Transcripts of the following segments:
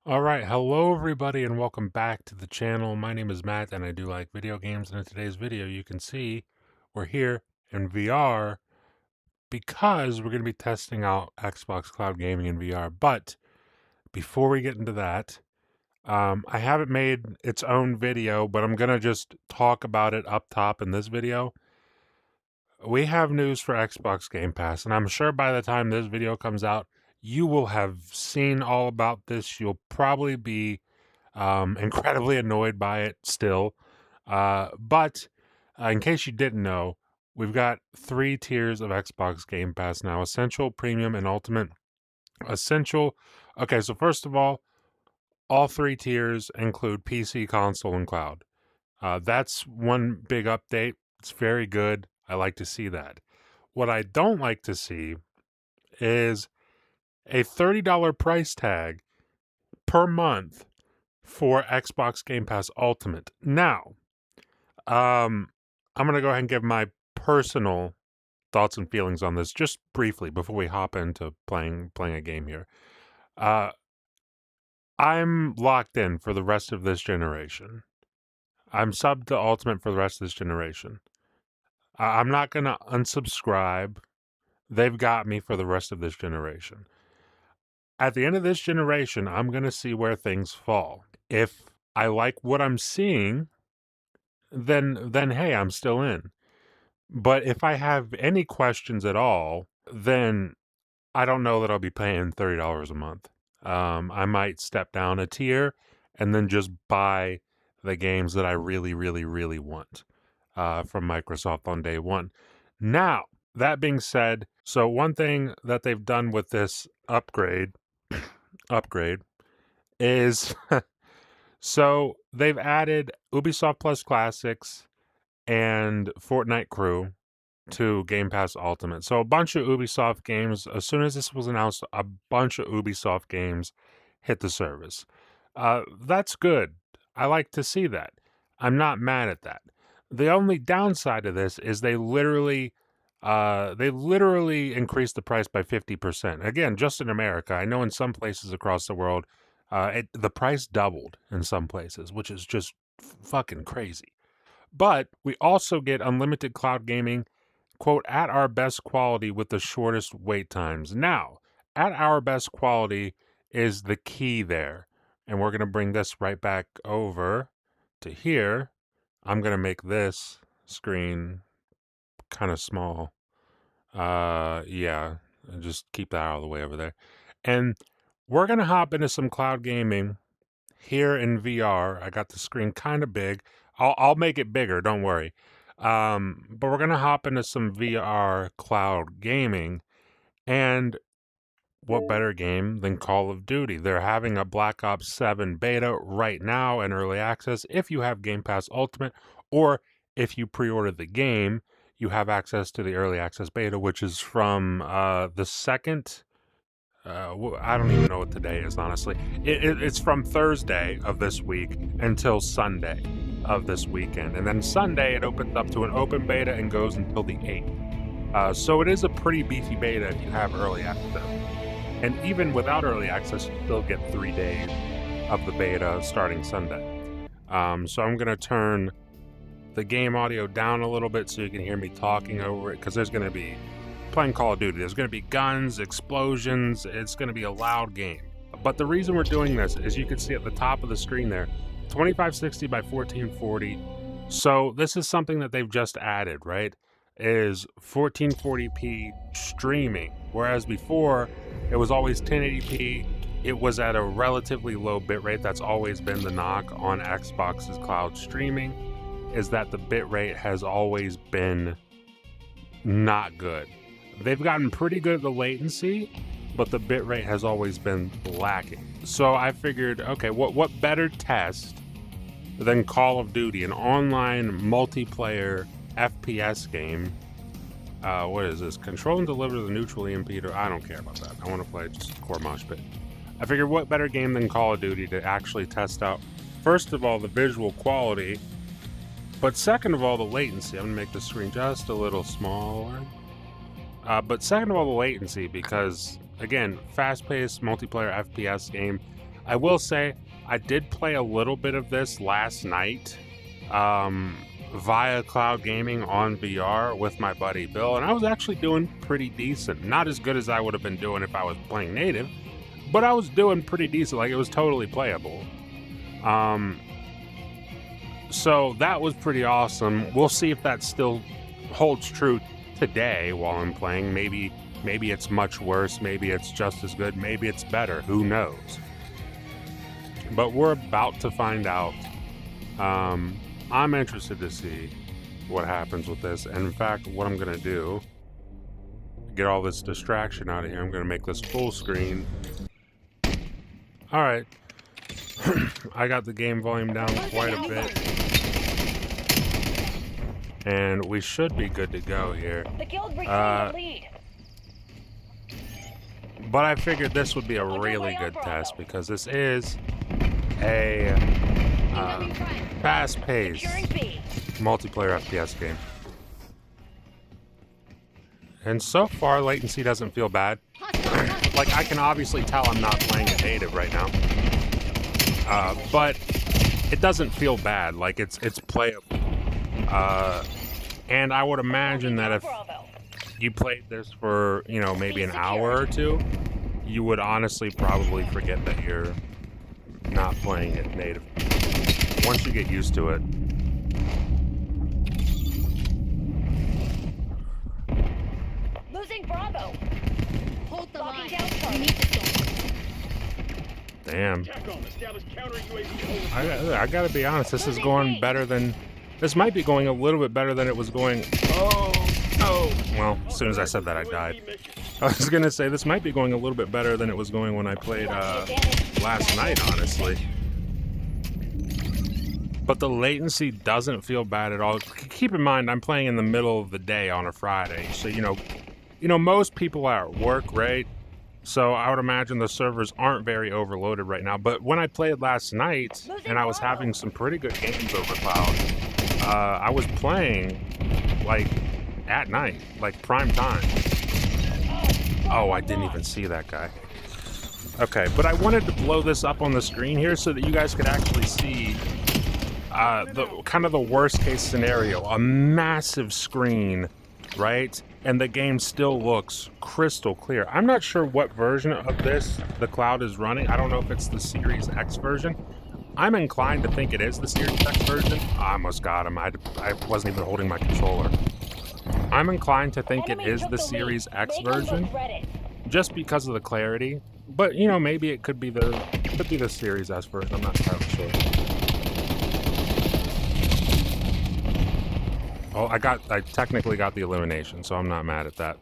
All right, hello everybody and welcome back to the channel. My name is Matt and I do like video games, and in today's video you can see we're here in VR because we're going to be testing out Xbox Cloud Gaming in VR. But before we get into that, I haven't made its own video, but I'm going to just talk about it up top in this video. We have news for Xbox Game Pass, and I'm sure by the time this video comes out, you will have seen all about this. You'll probably be incredibly annoyed by it still. But in case you didn't know, we've got 3 tiers of Xbox Game Pass now: Essential, Premium, and Ultimate. Essential. Okay, so first of all 3 tiers include PC, console, and cloud. That's one big update. It's very good. I like to see that. What I don't like to see is a $30 price tag per month for Xbox Game Pass Ultimate. Now, I'm going to go ahead and give my personal thoughts and feelings on this just briefly before we hop into playing a game here. I'm locked in for the rest of this generation. I'm subbed to Ultimate for the rest of this generation. I'm not going to unsubscribe. They've got me for the rest of this generation. At the end of this generation, I'm going to see where things fall. If I like what I'm seeing, then hey, I'm still in. But if I have any questions at all, then I don't know that I'll be paying $30 a month. I might step down a tier and then just buy the games that I really, really, really want from Microsoft on day one. Now, that being said, so one thing that they've done with this upgrade is so they've added Ubisoft Plus Classics and Fortnite Crew to Game Pass Ultimate. So a bunch of Ubisoft games, as soon as this was announced, a bunch of Ubisoft games hit the service. That's good. I like to see that. I'm not mad at that. The only downside of this is they literally increased the price by 50%. Again, just in America. I know in some places across the world, the price doubled in some places, which is just fucking crazy. But we also get unlimited cloud gaming, quote, at our best quality with the shortest wait times. Now, at our best quality is the key there. And we're going to bring this right back over to here. I'm going to make this screen kind of small. Yeah, and just keep that out of the way over there. And we're going to hop into some cloud gaming here in VR. I got the screen kind of big. I'll make it bigger, don't worry. But we're going to hop into some VR cloud gaming. And what better game than Call of Duty? They're having a Black Ops 7 beta right now in early access. If you have Game Pass Ultimate, or if you pre-order the game, you have access to the early access beta, which is from the 2nd. I don't even know what today is, honestly. It's from Thursday of this week until Sunday of this weekend. And then Sunday, it opens up to an open beta and goes until the 8th. So it is a pretty beefy beta if you have early access. And even without early access, you still get 3 days of the beta starting Sunday. So I'm going to turn the game audio down a little bit so you can hear me talking over it, because there's going to be playing Call of Duty. There's going to be guns, explosions. It's going to be a loud game. But the reason we're doing this is you can see at the top of the screen there, 2560 by 1440. So this is something that they've just added, right? Is 1440p streaming, whereas before it was always 1080p. It was at a relatively low bitrate. That's always been the knock on Xbox's cloud streaming, is that the bitrate has always been not good. They've gotten pretty good at the latency, but the bitrate has always been lacking. So I figured, okay, what better test than Call of Duty, an online multiplayer FPS game. What is this? Control and deliver the neutral EMP. I don't care about that. I want to play just core mosh pit. I figured what better game than Call of Duty to actually test out, first of all, the visual quality, but second of all, the latency. I'm going to make the screen just a little smaller. But second of all, the latency, because, again, fast-paced multiplayer FPS game. I will say I did play a little bit of this last night via cloud gaming on VR with my buddy Bill, and I was actually doing pretty decent. Not as good as I would have been doing if I was playing native, but I was doing pretty decent. Like, it was totally playable. So that was pretty awesome. We'll see if that still holds true today while I'm playing. Maybe it's much worse. Maybe it's just as good. Maybe it's better. Who knows? But we're about to find out. I'm interested to see what happens with this. And in fact, what I'm going to do, get all this distraction out of here. I'm going to make this full screen. All right. I got the game volume down quite a bit. And we should be good to go here. But I figured this would be a really good test because this is a fast-paced multiplayer FPS game. And so far, latency doesn't feel bad. Like, I can obviously tell I'm not playing it native right now. But it doesn't feel bad. Like, it's playable. And I would imagine that if you played this for, you know, maybe an hour or two, you would honestly probably forget that you're not playing it native. Once you get used to it. Losing Bravo. Hold the line. Damn. I gotta be honest, this is going better than... This might be going a little bit better than it was going... Oh! Well, as soon as I said that, I died. I was gonna say, this might be going a little bit better than it was going when I played last night, honestly. But the latency doesn't feel bad at all. Keep in mind, I'm playing in the middle of the day on a Friday, so, you know, most people are at work, right? So I would imagine the servers aren't very overloaded right now. But when I played last night, and I was having some pretty good games over cloud, I was playing, like, at night, like prime time. Oh, I didn't even see that guy. Okay, but I wanted to blow this up on the screen here so that you guys could actually see the kind of the worst case scenario. A massive screen, right? And the game still looks crystal clear. I'm not sure what version of this the cloud is running. I don't know if it's the Series X version. I'm inclined to think it is the Series X version. I almost got him. I wasn't even holding my controller. I'm inclined to think it is the Series X version, just because of the clarity. But, you know, maybe it could be the Series S version. I'm not entirely sure. Oh, I technically got the elimination, so I'm not mad at that.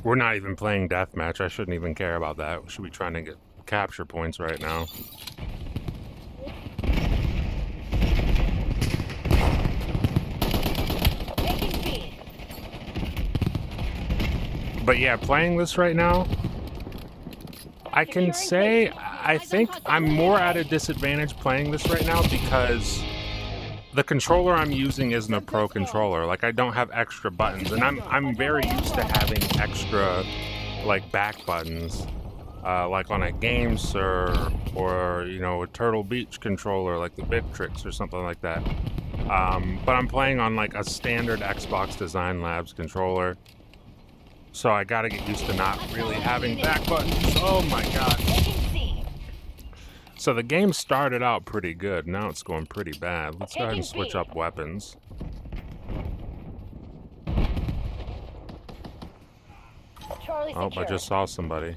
We're not even playing deathmatch. I shouldn't even care about that. We should be trying to get capture points right now. But yeah, playing this right now, I can say I think I'm more at a disadvantage playing this right now because the controller I'm using isn't a pro controller. Like, I don't have extra buttons, and I'm very used to having extra, like, back buttons, like on a GameSir or, you know, a Turtle Beach controller, like the Victrix or something like that. But I'm playing on, like, a standard Xbox Design Labs controller. So I gotta get used to not really having back buttons. Oh my god. So the game started out pretty good. Now it's going pretty bad. Let's go ahead and switch up weapons. Oh, I just saw somebody.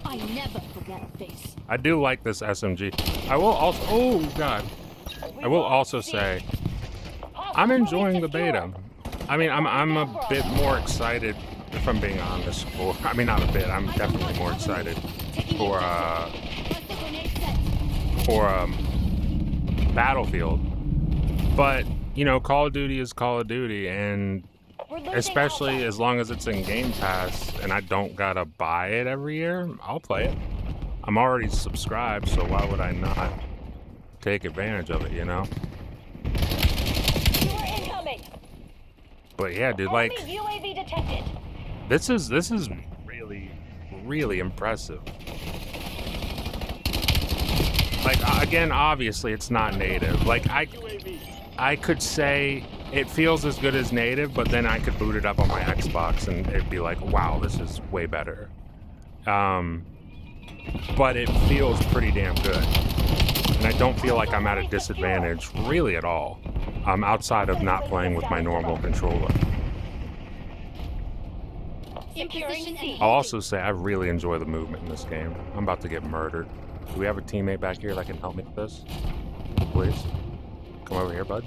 I never forget a face. I do like this SMG. I will also... Oh, God. I will also say, I'm enjoying the beta. I mean, I'm a bit more excited, if I'm being honest, for... I mean, not a bit. I'm definitely more excited for Battlefield. But, you know, Call of Duty is Call of Duty, and especially as long as it's in Game Pass and I don't gotta buy it every year, I'll play it. I'm already subscribed, so why would I not take advantage of it, you know? But yeah, dude, like, this is really, really impressive. Like, again, obviously it's not native. Like, I could say it feels as good as native, but then I could boot it up on my Xbox and it'd be like, wow, this is way better. But it feels pretty damn good. And I don't feel like I'm at a disadvantage really at all, outside of not playing with my normal controller. I'll also say I really enjoy the movement in this game. I'm about to get murdered. Do we have a teammate back here that can help me with this? Please. Come over here, bud.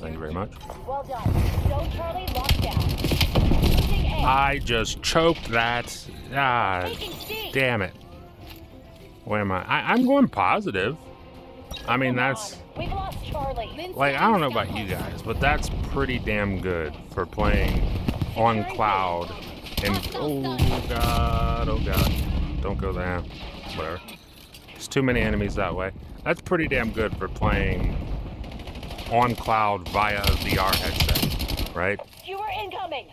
Thank you very much. Well done. Go Charlie, locked down. Losing A. I just choked that. Ah, Taking C. damn it. Where am I? I'm going positive. I mean, Come that's... on. We've lost Charlie. Like, I don't know about you guys, but that's pretty damn good for playing on cloud. And, oh god, oh god. Don't go there. Whatever. There's too many enemies that way. That's pretty damn good for playing on cloud via a VR headset, right? You are incoming.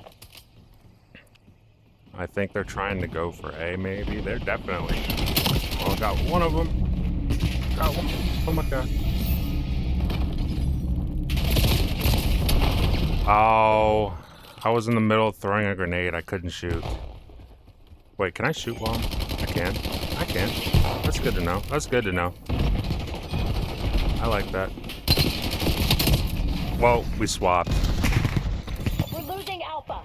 I think they're trying to go for A, maybe. They're definitely... Oh, got one of them. Got one. Oh my god. Oh, I was in the middle of throwing a grenade. I couldn't shoot. Wait, can I shoot while I can? I can. That's good to know. That's good to know. I like that. Well, we swapped. We're losing Alpha.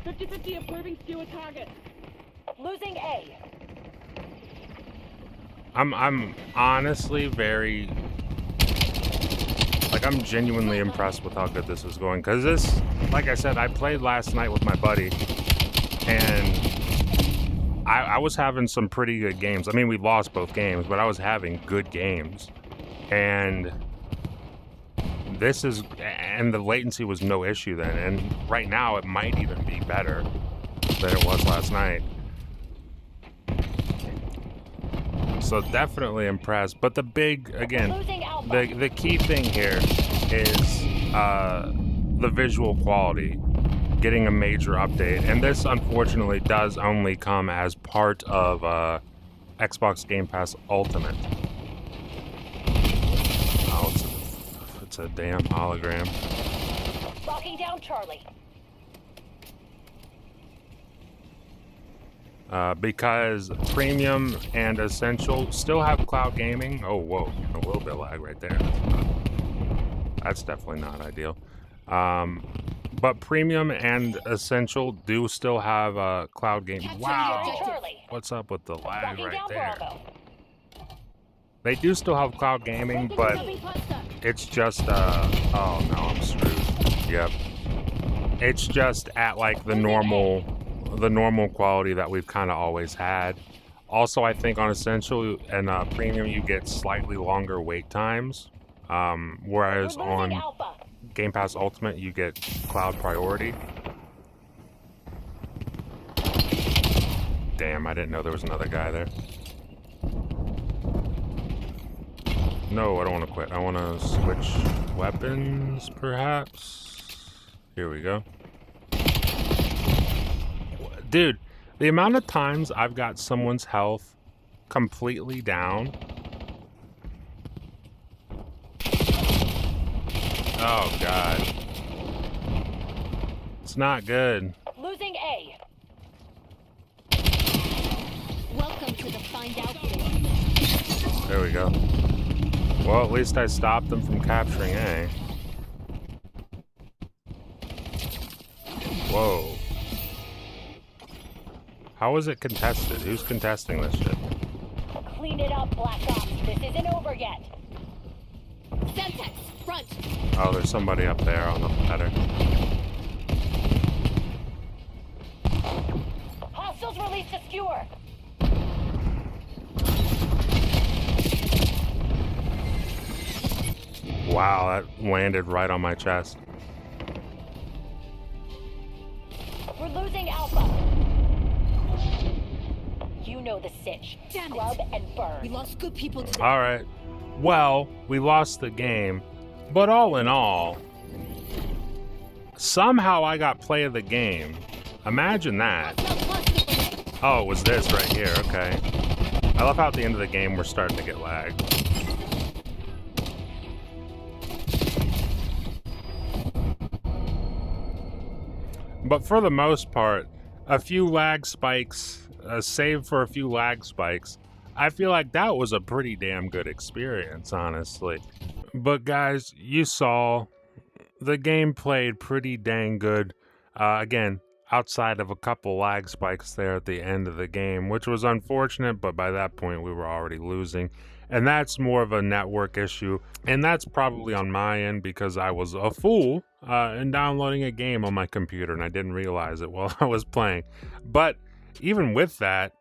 50-50 observing skewer target. Losing A. I'm honestly very... Like, I'm genuinely impressed with how good this is going. Because this, like I said, I played last night with my buddy. And I was having some pretty good games. I mean, we lost both games, but I was having good games. And this is... And the latency was no issue then. And right now, it might even be better than it was last night. So definitely impressed. But the big, again, the key thing here is the visual quality, getting a major update. And this, unfortunately, does only come as part of Xbox Game Pass Ultimate. Oh, it's a damn hologram. Locking down Charlie. Because Premium and Essential still have cloud gaming. Oh, whoa, a little bit of lag right there. That's definitely not ideal. But Premium and Essential do still have cloud gaming. Wow, what's up with the lag right there? They do still have cloud gaming, but it's just, oh no, I'm screwed. Yep. It's just at like the normal quality that we've kind of always had. Also, I think on Essential and Premium, you get slightly longer wait times. Whereas on Game Pass Ultimate, you get cloud priority. Damn, I didn't know there was another guy there. No, I don't want to quit. I want to switch weapons, perhaps. Here we go. Dude, the amount of times I've got someone's health completely down. Oh, God. It's not good. Losing A. Welcome to the find out phase. There we go. Well, at least I stopped them from capturing A. Whoa. How is it contested? Who's contesting this shit? Clean it up, Black Ops. This isn't over yet. Semtex, front. Oh, there's somebody up there on the ladder. Hostiles released a skewer. Wow, that landed right on my chest. We're losing Alpha. You know the sitch. Damn it. Scrub and burn. We lost good people today. All right. Well, we lost the game, but all in all, somehow I got play of the game, Imagine that. Hostile cluster grenade. Oh, it was this right here. Okay. I love how at the end of the game we're starting to get lag. But for the most part, a few lag spikes, save for a few lag spikes, I feel like that was a pretty damn good experience, honestly. But guys, you saw the game played pretty dang good. Again, outside of a couple lag spikes there at the end of the game, which was unfortunate, but by that point we were already losing. And that's more of a network issue. And that's probably on my end because I was a fool in downloading a game on my computer and I didn't realize it while I was playing. But even with that,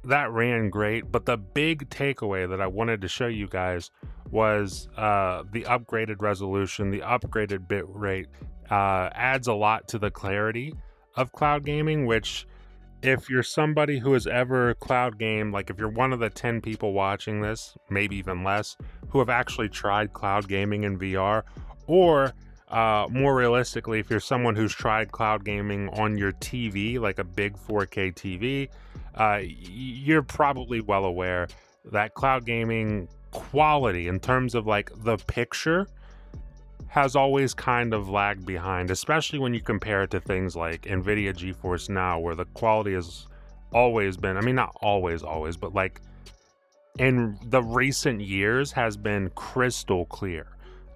that ran great. But the big takeaway that I wanted to show you guys was the upgraded resolution, the upgraded bit rate adds a lot to the clarity of cloud gaming, which if you're somebody who has ever cloud gamed, like if you're one of the 10 people watching this, maybe even less, who have actually tried cloud gaming in VR, or more realistically, if you're someone who's tried cloud gaming on your TV, like a big 4K TV, you're probably well aware that cloud gaming quality in terms of like the picture has always kind of lagged behind, especially when you compare it to things like NVIDIA GeForce Now, where the quality has always been, I mean, not always, but like in the recent years has been crystal clear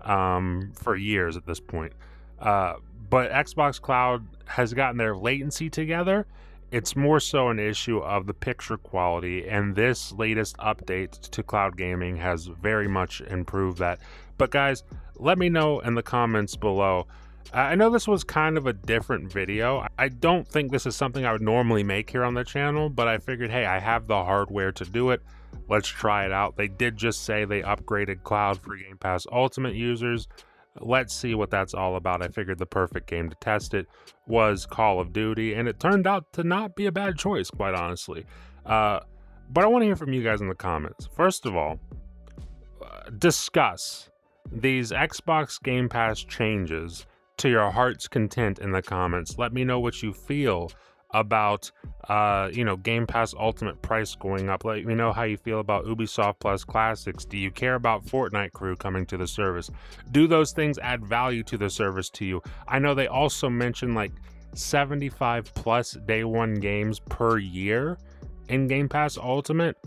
for years at this point. But Xbox Cloud has gotten their latency together. It's more so an issue of the picture quality, and this latest update to cloud gaming has very much improved that. But guys, let me know in the comments below. I know this was kind of a different video. I don't think this is something I would normally make here on the channel, but I figured, hey, I have the hardware to do it. Let's try it out. They did just say they upgraded cloud for Game Pass Ultimate users. Let's see what that's all about. I figured the perfect game to test it was Call of Duty, and it turned out to not be a bad choice, quite honestly. But I want to hear from you guys in the comments. First of all, discuss these Xbox Game Pass changes to your heart's content in the comments. Let me know what you feel about Game Pass Ultimate price going up. Let me know how you feel about Ubisoft Plus Classics. Do you care about Fortnite Crew coming to the service? Do those things add value to the service to you? I know they also mentioned like 75 plus day one games per year in Game Pass Ultimate.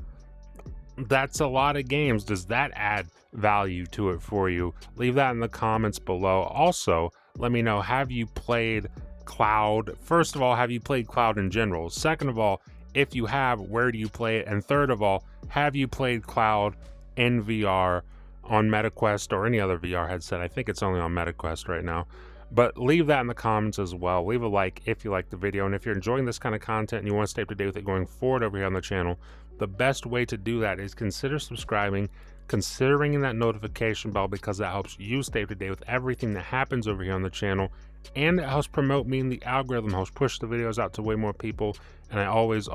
That's a lot of games. Does that add value to it for you? Leave that in the comments below. Also, let me know, have you played cloud? First of all, have you played cloud in general? Second of all, if you have, where do you play it? And third of all, have you played cloud in VR on MetaQuest or any other VR headset? I think it's only on MetaQuest right now. But leave that in the comments as well. Leave a like if you like the video, and if you're enjoying this kind of content and you want to stay up to date with it going forward over here on the channel, the best way to do that is consider subscribing, consider ringing that notification bell, because that helps you stay up to date with everything that happens over here on the channel, and it helps promote me, and the algorithm helps push the videos out to way more people, and I always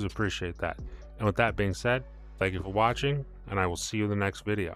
appreciate that. And with that being said, thank you for watching, and I will see you in the next video.